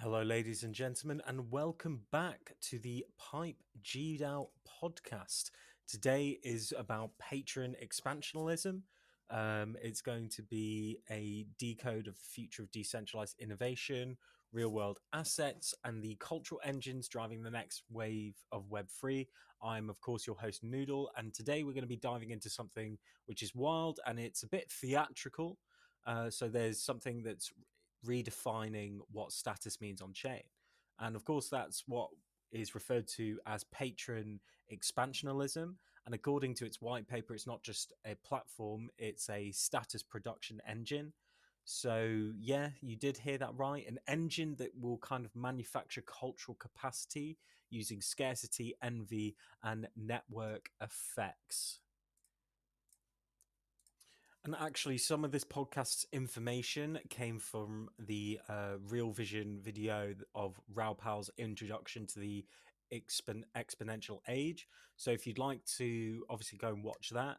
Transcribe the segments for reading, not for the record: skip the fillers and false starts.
Hello, ladies and gentlemen, and welcome back to the Pipe gDAO podcast. Today is about Patron Expansionism. It's going to be a decode of the future of decentralized innovation, real world assets, and the cultural engines driving the next wave of Web3. I'm, of course, your host, Noodle, and today we're going to be diving into something which is wild and it's a bit theatrical. So there's something that's redefining what status means on chain. And of course, that's what is referred to as patron expansionism. And according to its white paper, it's not just a platform, it's a status production engine. So, yeah, you did hear that right. An engine that will kind of manufacture cultural capacity using scarcity, envy, and network effects. And actually, some of this podcast's information came from the Real Vision video of Raoul's introduction to the exponential age. So if you'd like to obviously go and watch that,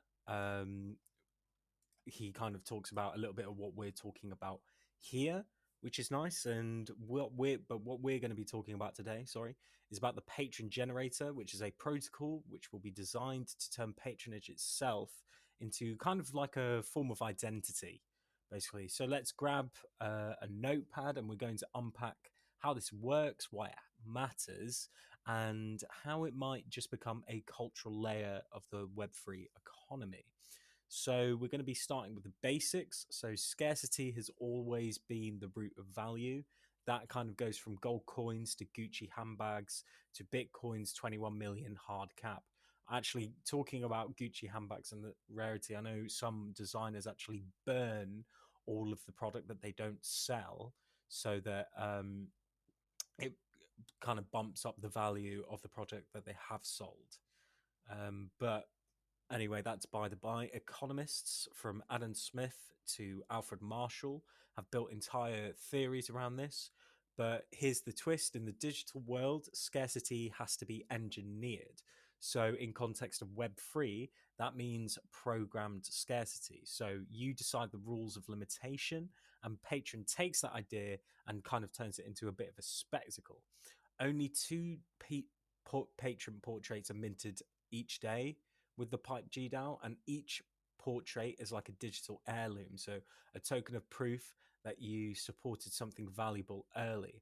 he kind of talks about a little bit of what we're talking about here, which is nice. And what we're going to be talking about today, is about the Patron Generator, which is a protocol which will be designed to turn patronage itself into kind of like a form of identity, basically. So let's grab a notepad and we're going to unpack how this works, why it matters, and how it might just become a cultural layer of the Web3 economy. So we're going to be starting with the basics. So scarcity has always been the root of value. That kind of goes from gold coins to Gucci handbags to Bitcoin's 21 million hard cap. Actually, talking about Gucci handbags and the rarity, I know some designers actually burn all of the product that they don't sell so that it kind of bumps up the value of the product that they have sold. But anyway, that's by the by. Economists from Adam Smith to Alfred Marshall have built entire theories around this. But here's the twist: in the digital world, scarcity has to be engineered. So, in context of Web3, that means programmed scarcity. So, you decide the rules of limitation, and Patron takes that idea and kind of turns it into a bit of a spectacle. Only two Patron portraits are minted each day with the Pipe gDAO, and each portrait is like a digital heirloom, so a token of proof that you supported something valuable early.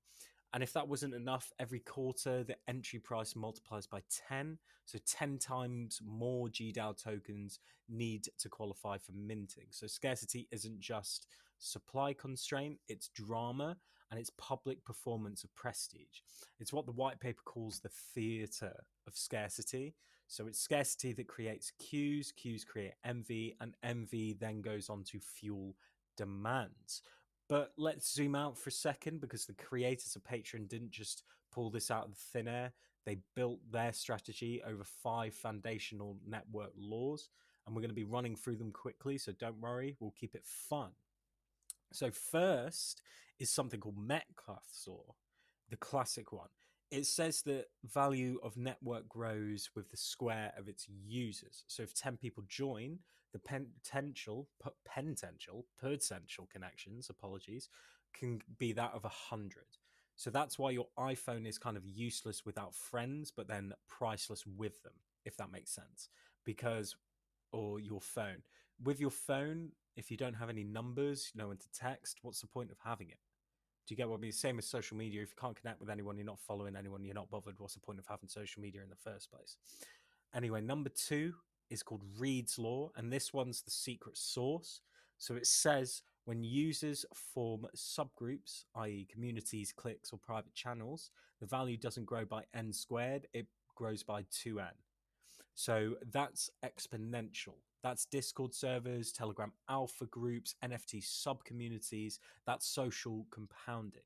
And if that wasn't enough, every quarter the entry price multiplies by 10, so 10 times more gDAO tokens need to qualify for minting. So scarcity isn't just supply constraint, it's drama and it's public performance of prestige. It's what the white paper calls the theater of scarcity. So it's scarcity that creates queues, queues create envy, and envy then goes on to fuel demands. But let's zoom out for a second, because the creators of Patron didn't just pull this out of thin air. They built their strategy over 5 foundational network laws, and we're going to be running through them quickly, so don't worry, we'll keep it fun. So first is something called Metcalfe's law, the classic one. It says that value of network grows with the square of its users. So if 10 people join, the potential connections, can be that of 100. So that's why your iPhone is kind of useless without friends, but then priceless with them, if that makes sense. Or your phone. With your phone, if you don't have any numbers, no one to text, what's the point of having it? Do you get what I mean? Same as social media. If you can't connect with anyone, you're not following anyone, you're not bothered, what's the point of having social media in the first place? Anyway, number 2 is called Reed's Law, and this one's the secret sauce. So it says when users form subgroups, i.e. communities, cliques, or private channels, the value doesn't grow by n squared, it grows by 2n. So that's exponential. That's Discord servers, Telegram alpha groups, NFT sub-communities. That's social compounding.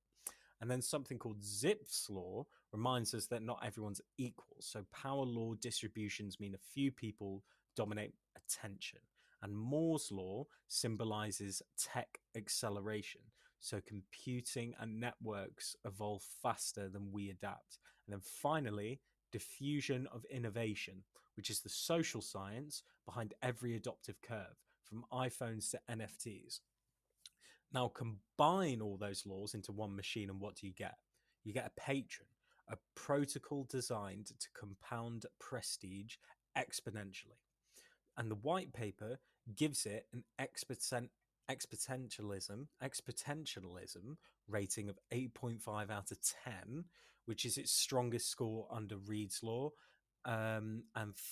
And then something called Zipf's law reminds us that not everyone's equal. So power law distributions mean a few people dominate attention. And Moore's law symbolizes tech acceleration. So computing and networks evolve faster than we adapt. And then finally, diffusion of innovation, which is the social science behind every adoptive curve, from iPhones to NFTs. Now combine all those laws into one machine, and what do you get? You get a patron, a protocol designed to compound prestige exponentially. And the white paper gives it an exponentialism rating of 8.5 out of 10, which is its strongest score under Reed's law. And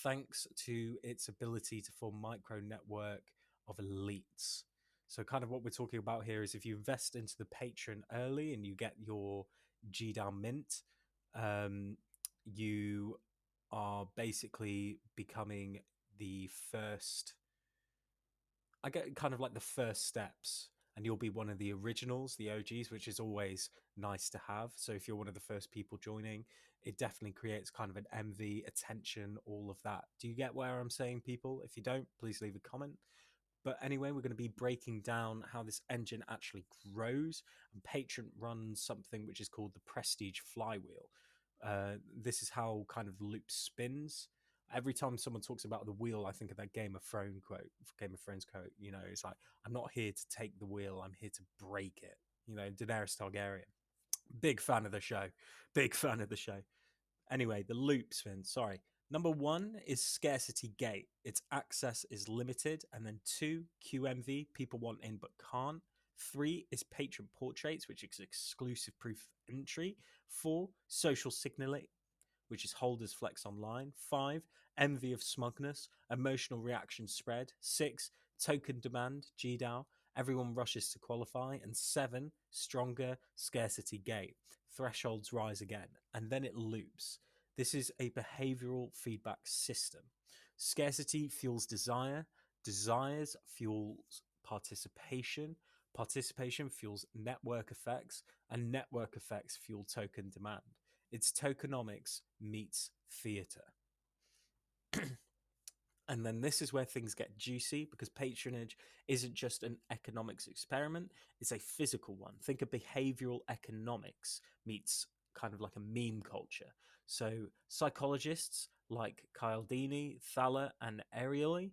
thanks to its ability to form micro network of elites. So kind of what we're talking about here is if you invest into the patron early and you get your gDAO mint, you are basically becoming the first, I get kind of like the first steps, and you'll be one of the originals, the OGs, which is always nice to have. So if you're one of the first people joining, it definitely creates kind of an envy, attention, all of that. Do you get where I'm saying, people? If you don't, please leave a comment. But anyway, we're going to be breaking down how this engine actually grows. And Patron runs something which is called the Prestige Flywheel. This is how kind of the loop spins. Every time someone talks about the wheel, I think of that Game of Thrones quote. You know, it's like, I'm not here to take the wheel, I'm here to break it. You know, Daenerys Targaryen. Big fan of the show. Big fan of the show. Anyway, the loop spin. Sorry. Number one is scarcity gate. Its access is limited. And then two, QMV, people want in but can't. Three is Patron Portraits, which is exclusive proof of entry. Four, social signaling, which is holders flex online. Five, envy of smugness, emotional reaction spread. Six, token demand, gDAO, everyone rushes to qualify. And seven, stronger scarcity gate, thresholds rise again. And then it loops. This is a behavioral feedback system. Scarcity fuels desire, desires fuels participation, participation fuels network effects, and network effects fuel token demand. It's tokenomics meets theater. And then this is where things get juicy, because patronage isn't just an economics experiment, it's a physical one. Think of behavioral economics meets kind of like a meme culture. So psychologists like Cialdini, Thaler, and Ariely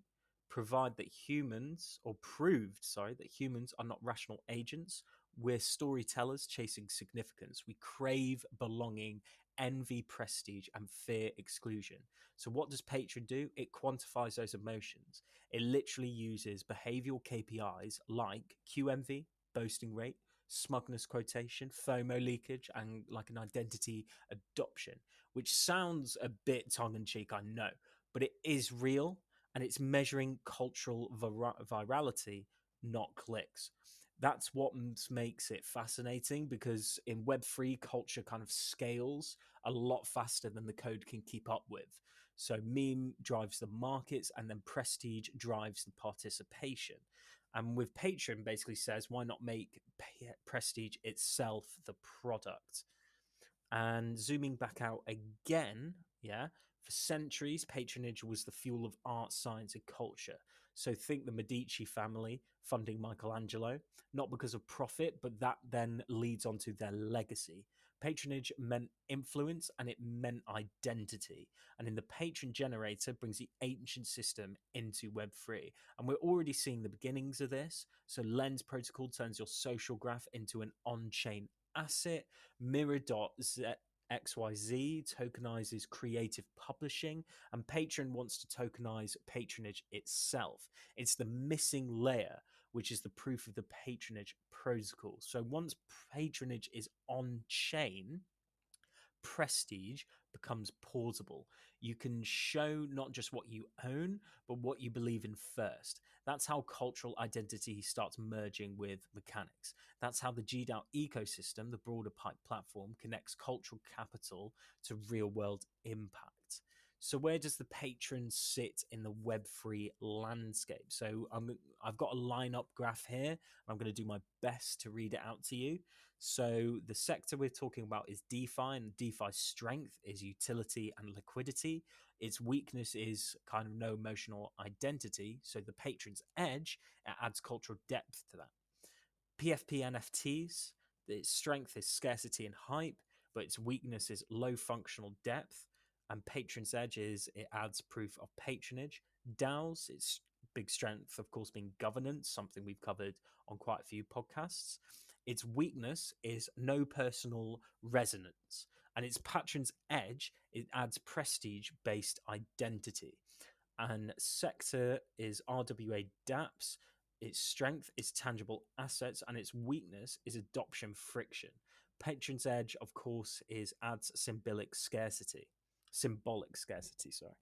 provide that humans, or proved, sorry, that humans are not rational agents. We're storytellers chasing significance. We crave belonging, envy prestige, and fear exclusion. So what does Patron do? It quantifies those emotions. It literally uses behavioral KPIs like QMV, boasting rate, smugness quotation, FOMO leakage, and like an identity adoption, which sounds a bit tongue-in-cheek, I know, but it is real, and it's measuring cultural virality, not clicks. That's what makes it fascinating, because in Web3, culture kind of scales a lot faster than the code can keep up with. So meme drives the markets, and then prestige drives the participation. And with Patron basically says, why not make prestige itself the product? And zooming back out again, yeah, for centuries, patronage was the fuel of art, science, and culture. So think the Medici family funding Michelangelo, not because of profit, but that then leads on to their legacy. Patronage meant influence, and it meant identity. And in the Patron Generator brings the ancient system into Web3. And we're already seeing the beginnings of this. So Lens Protocol turns your social graph into an on-chain asset. Mirror.xyz tokenizes creative publishing, and Patron wants to tokenize patronage itself. It's the missing layer, which is the proof of the patronage protocol. So once patronage is on chain, prestige becomes portable. You can show not just what you own, but what you believe in first. That's how cultural identity starts merging with mechanics. That's how the gDAO ecosystem, the broader Pipe platform, connects cultural capital to real world impact. So where does the patron sit in the Web3 landscape? So I've got a lineup graph here, and I'm going to do my best to read it out to you. So the sector we're talking about is DeFi, and DeFi's strength is utility and liquidity. Its weakness is kind of no emotional identity. So the patron's edge, it adds cultural depth to that. PFP NFTs, its strength is scarcity and hype, but its weakness is low functional depth. And Patron's edge is it adds proof of patronage. DAOs, its big strength, of course, being governance, something we've covered on quite a few podcasts. Its weakness is no personal resonance. And its patron's edge, it adds prestige based identity. And sector is RWA dApps. Its strength is tangible assets, and its weakness is adoption friction. Patron's edge, of course, is adds symbolic scarcity. Symbolic scarcity, sorry.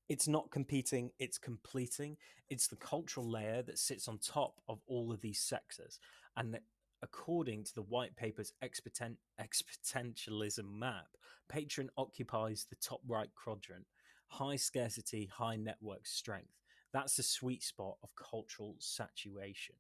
It's not competing, it's completing. It's the cultural layer that sits on top of all of these sectors. And according to the white paper's exponentialism map, Patron occupies the top right quadrant. High scarcity, high network strength. That's the sweet spot of cultural saturation.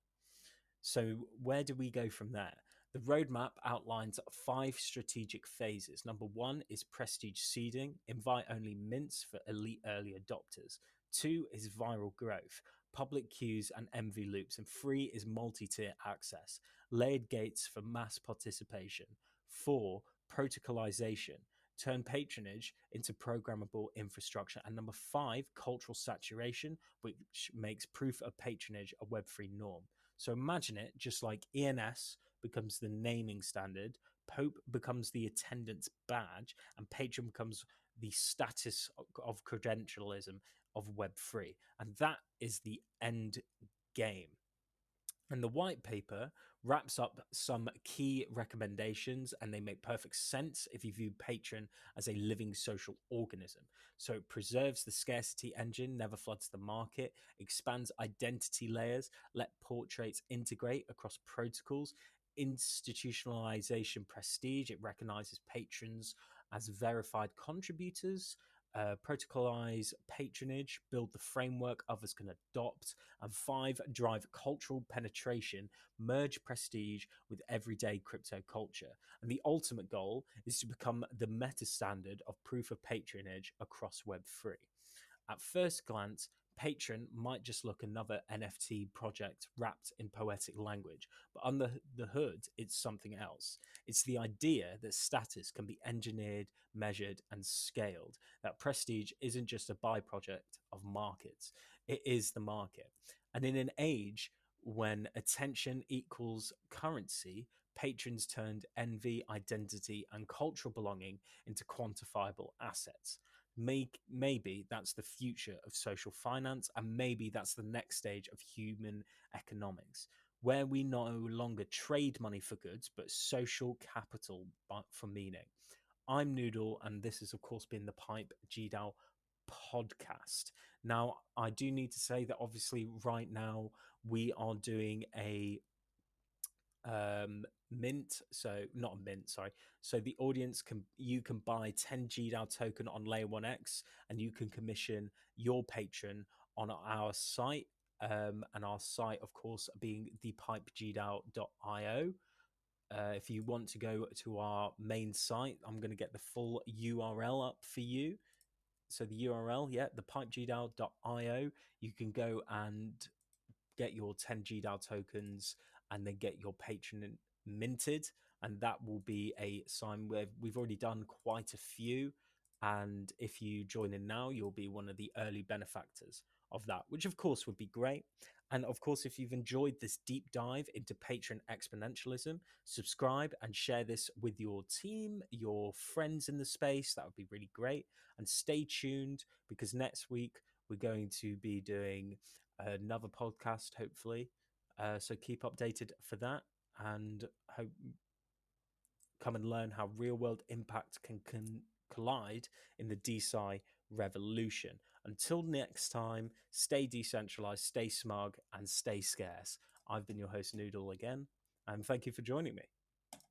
So, where do we go from there? The roadmap outlines five strategic phases. Number one is prestige seeding, invite only mints for elite early adopters. Two is viral growth, public queues and envy loops. And three is multi tier access, layered gates for mass participation. Four, protocolization, turn patronage into programmable infrastructure. And number five, cultural saturation, which makes proof of patronage a Web3 norm. So imagine it just like ENS becomes the naming standard, Pope becomes the attendance badge, and Patron becomes the status of credentialism of Web3. And that is the end game. And the white paper wraps up some key recommendations, and they make perfect sense if you view Patron as a living social organism. So it preserves the scarcity engine, never floods the market, expands identity layers, let portraits integrate across protocols, institutionalization prestige. It recognizes patrons as verified contributors. Protocolize patronage, build the framework others can adopt, and five, drive cultural penetration, merge prestige with everyday crypto culture. And the ultimate goal is to become the meta standard of proof of patronage across Web3. At first glance, Patron might just look another NFT project wrapped in poetic language, but under the hood, it's something else. It's the idea that status can be engineered, measured, and scaled, that prestige isn't just a byproduct of markets, it is the market. And in an age when attention equals currency, patrons turned envy, identity, and cultural belonging into quantifiable assets. Maybe that's the future of social finance, and maybe that's the next stage of human economics, where we no longer trade money for goods, but social capital for meaning. I'm Noodle, and this has, of course, been the Pipe gDAO podcast. Now, I do need to say that obviously, right now, we are doing a mint, so not a mint, sorry, so the audience can buy 10 gDAO token on layer 1x, and you can commission your patron on our site, and our site, of course, being thepipegdao.io. If you want to go to our main site, I'm going to get the full URL up for you. So the URL, yeah, thepipegdao.io. You can go and get your 10 gDAO tokens and then get your patron minted. And that will be a sign where we've already done quite a few. And if you join in now, you'll be one of the early benefactors of that, which of course would be great. And of course, if you've enjoyed this deep dive into Patron Exponentialism, subscribe and share this with your team, your friends in the space. That would be really great. And stay tuned, because next week we're going to be doing another podcast, hopefully. So keep updated for that, and hope come and learn how real world impact can collide in the DeSci revolution. Until next time, stay decentralized, stay smug, and stay scarce. I've been your host, Noodle, again, and thank you for joining me.